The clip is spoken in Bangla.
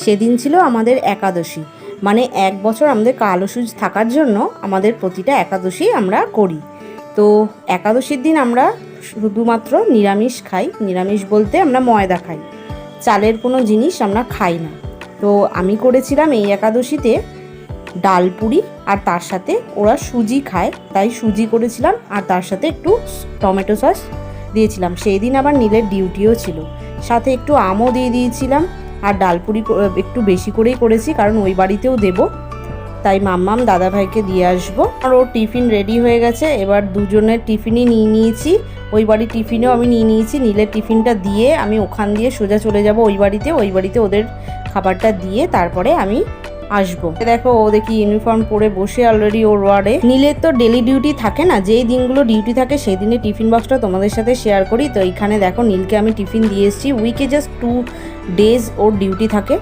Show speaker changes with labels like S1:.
S1: সেদিন ছিল আমাদের একাদশী, মানে 1 বছর আমাদের কালসুজ থাকার জন্য আমাদের প্রতিটা একাদশী আমরা করি। তো একাদশীর দিন আমরা শুধুমাত্র নিরামিষ খাই। নিরামিষ বলতে আমরা ময়দা খাই, চালের কোনো জিনিস আমরা খাই না। তো আমি করেছিলাম এই একাদশীতে ডাল পুরি, আর তার সাথে ওরা সুজি খায় তাই সুজি করেছিলাম, আর তার সাথে একটু টমেটো সস দিয়েছিলাম। সেই দিন আবার নীলের ডিউটিও ছিল, সাথে একটু আমও দিয়ে দিয়েছিলাম। আর ডাল পুরি একটু বেশি করেই করেছি, কারণ ওই বাড়িতেও দেবো, তাই মাম্মাম দাদাভাইকে দিয়ে আসবো। আর ওর টিফিন রেডি হয়ে গেছে, এবার দুজনের টিফিনই নিয়ে নিয়েছি। ওই বাড়ির টিফিনেও আমি নিয়ে নিয়েছি। নীলের টিফিনটা দিয়ে আমি ওখান দিয়ে সোজা চলে যাব ওই বাড়িতে ওদের খাবারটা দিয়ে তারপরে আমি আসবো। দেখো ও দেখি ইউনিফর্ম পরে বসে অলরেডি ওর ওয়ার্ডে। নীলের তো ডেলি ডিউটি থাকে না, যেই দিনগুলো ডিউটি থাকে সেই দিনে টিফিন বক্সটা তোমাদের সাথে শেয়ার করি। তো এইখানে দেখো নীলকে আমি টিফিন দিয়ে এসেছি। উইকে জাস্ট 2 ডেজ ওর ডিউটি থাকে।